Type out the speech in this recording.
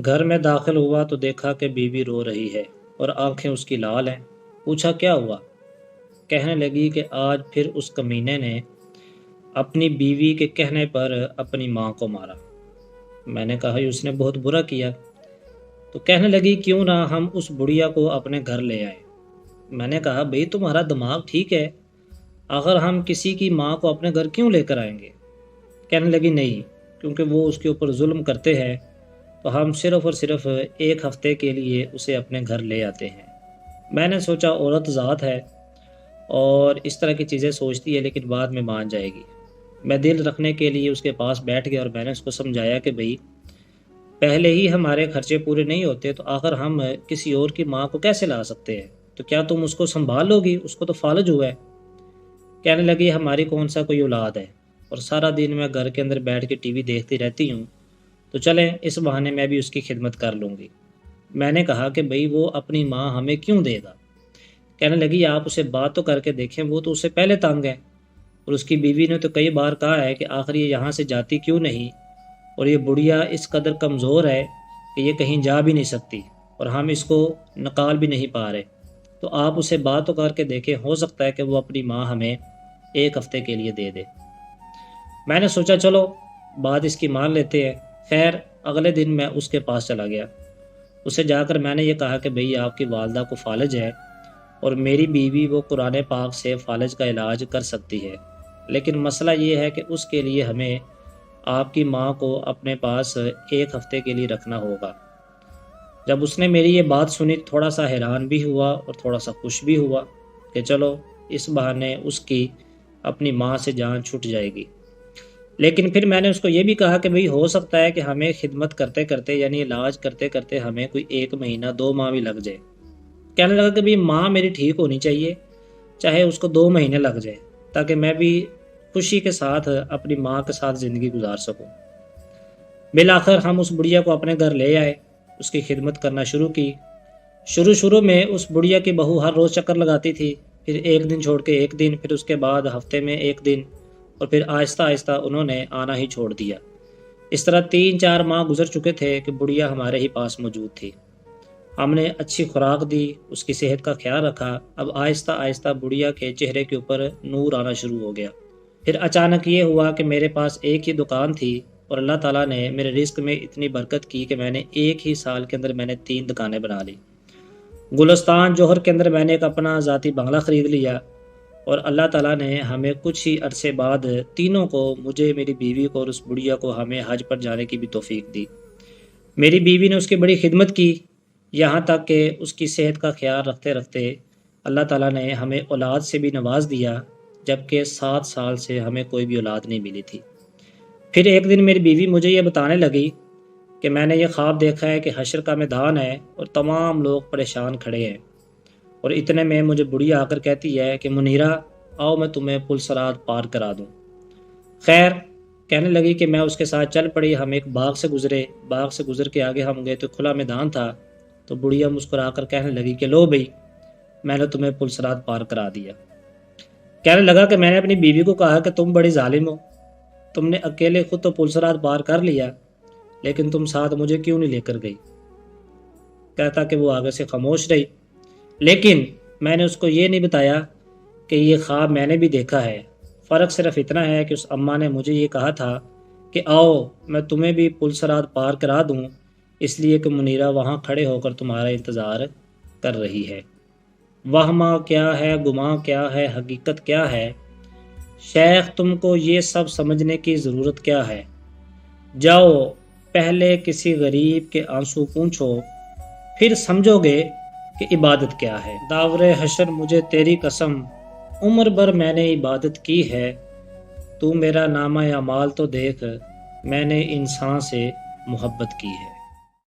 گھر میں داخل ہوا تو دیکھا کہ بیوی رو رہی ہے اور آنکھیں اس کی لال ہیں۔ پوچھا کیا ہوا؟ کہنے لگی کہ آج پھر اس کمینے نے اپنی بیوی کے کہنے پر اپنی ماں کو مارا۔ میں نے کہا اس نے بہت برا کیا۔ تو کہنے لگی کیوں نہ ہم اس بڑھیا کو اپنے گھر لے آئے۔ میں نے کہا بھئی تمہارا دماغ ٹھیک ہے، اگر ہم کسی کی ماں کو اپنے گھر کیوں لے کر آئیں گے؟ کہنے لگی نہیں، کیونکہ وہ اس کے اوپر ظلم کرتے ہیں تو ہم صرف اور صرف ایک ہفتے کے لیے اسے اپنے گھر لے آتے ہیں۔ میں نے سوچا عورت ذات ہے اور اس طرح کی چیزیں سوچتی ہے لیکن بعد میں مان جائے گی۔ میں دل رکھنے کے لیے اس کے پاس بیٹھ گیا اور میں نے اس کو سمجھایا کہ بھئی پہلے ہی ہمارے خرچے پورے نہیں ہوتے تو آخر ہم کسی اور کی ماں کو کیسے لا سکتے ہیں؟ تو کیا تم اس کو سنبھال لو گی؟ اس کو تو فالج ہوا ہے۔ کہنے لگی ہماری کون سا کوئی اولاد ہے اور سارا دن میں گھر کے اندر بیٹھ کے ٹی وی دیکھتی رہتی ہوں، تو چلیں اس بہانے میں بھی اس کی خدمت کر لوں گی۔ میں نے کہا کہ بھئی وہ اپنی ماں ہمیں کیوں دے گا؟ کہنے لگی آپ اسے بات تو کر کے دیکھیں، وہ تو اس سے پہلے تنگ ہے، اور اس کی بیوی نے تو کئی بار کہا ہے کہ آخر یہ یہاں سے جاتی کیوں نہیں، اور یہ بڑھیا اس قدر کمزور ہے کہ یہ کہیں جا بھی نہیں سکتی اور ہم اس کو نکال بھی نہیں پا رہے، تو آپ اسے بات تو کر کے دیکھیں، ہو سکتا ہے کہ وہ اپنی ماں ہمیں ایک ہفتے کے لیے دے دے۔ میں نے سوچا چلو بات اس کی مان لیتے ہیں۔ خیر اگلے دن میں اس کے پاس چلا گیا۔ اسے جا کر میں نے یہ کہا کہ بھئی آپ کی والدہ کو فالج ہے اور میری بیوی وہ قرآن پاک سے فالج کا علاج کر سکتی ہے، لیکن مسئلہ یہ ہے کہ اس کے لیے ہمیں آپ کی ماں کو اپنے پاس ایک ہفتے کے لیے رکھنا ہوگا۔ جب اس نے میری یہ بات سنی تھوڑا سا حیران بھی ہوا اور تھوڑا سا خوش بھی ہوا کہ چلو اس بہانے اس کی اپنی ماں سے جان چھوٹ جائے گی۔ لیکن پھر میں نے اس کو یہ بھی کہا کہ بھئی ہو سکتا ہے کہ ہمیں خدمت کرتے کرتے یعنی علاج کرتے کرتے ہمیں کوئی 1 مہینہ 2 ماہ بھی لگ جائے۔ کہنے لگا کہ بھئی ماں میری ٹھیک ہونی چاہیے، چاہے اس کو 2 مہینے لگ جائے، تاکہ میں بھی خوشی کے ساتھ اپنی ماں کے ساتھ زندگی گزار سکوں۔ بالآخر ہم اس بڑھیا کو اپنے گھر لے آئے، اس کی خدمت کرنا شروع کی۔ شروع میں اس بڑھیا کی بہو ہر روز چکر لگاتی تھی، پھر 1 دن چھوڑ کے 1 دن، پھر اس کے بعد ہفتے میں 1 دن، اور پھر آہستہ آہستہ انہوں نے آنا ہی چھوڑ دیا۔ اس طرح 3-4 ماہ گزر چکے تھے کہ بڑھیا ہمارے ہی پاس موجود تھی۔ ہم نے اچھی خوراک دی، اس کی صحت کا خیال رکھا۔ اب آہستہ آہستہ بڑھیا کے چہرے کے اوپر نور آنا شروع ہو گیا۔ پھر اچانک یہ ہوا کہ میرے پاس ایک ہی دکان تھی اور اللہ تعالیٰ نے میرے رزق میں اتنی برکت کی کہ میں نے ایک ہی سال کے اندر میں نے 3 دکانیں بنا لی۔ گلستان جوہر کے اندر میں نے ایک اپنا ذاتی بنگلہ خرید لیا، اور اللہ تعالیٰ نے ہمیں کچھ ہی عرصے بعد تینوں کو، مجھے، میری بیوی کو اور اس بڑھیا کو، ہمیں حج پر جانے کی بھی توفیق دی۔ میری بیوی نے اس کی بڑی خدمت کی، یہاں تک کہ اس کی صحت کا خیال رکھتے رکھتے اللہ تعالیٰ نے ہمیں اولاد سے بھی نواز دیا، جبکہ 7 سال سے ہمیں کوئی بھی اولاد نہیں ملی تھی۔ پھر ایک دن میری بیوی مجھے یہ بتانے لگی کہ میں نے یہ خواب دیکھا ہے کہ حشر کا میدان ہے اور تمام لوگ پریشان کھڑے ہیں، اور اتنے میں مجھے بڑھیا آ کر کہتی ہے کہ منیرہ آؤ میں تمہیں پل صراط پار کرا دوں۔ خیر کہنے لگی کہ میں اس کے ساتھ چل پڑی۔ ہم ایک باغ سے گزرے، باغ سے گزر کے آگے ہم گئے تو کھلا میدان تھا، تو بڑھیا مسکرا کر کہنے لگی کہ لو بھئی میں نے تمہیں پل صراط پار کرا دیا۔ کہنے لگا کہ میں نے اپنی بیوی کو کہا کہ تم بڑی ظالم ہو، تم نے اکیلے خود تو پل صراط پار کر لیا، لیکن تم ساتھ مجھے کیوں نہیں لے کر گئی؟ کہتا کہ وہ آگے سے خاموش رہی، لیکن میں نے اس کو یہ نہیں بتایا کہ یہ خواب میں نے بھی دیکھا ہے۔ فرق صرف اتنا ہے کہ اس اماں نے مجھے یہ کہا تھا کہ آؤ میں تمہیں بھی پل صراط پار کرا دوں، اس لیے کہ منیرہ وہاں کھڑے ہو کر تمہارا انتظار کر رہی ہے۔ وہمہ کیا ہے، گماں کیا ہے، حقیقت کیا ہے؟ شیخ تم کو یہ سب سمجھنے کی ضرورت کیا ہے؟ جاؤ پہلے کسی غریب کے آنسو پونچھو، پھر سمجھو گے کہ عبادت کیا ہے۔ داور حشر مجھے تیری قسم عمر بھر میں نے عبادت کی ہے، تو میرا نامہ اعمال تو دیکھ، میں نے انسان سے محبت کی ہے۔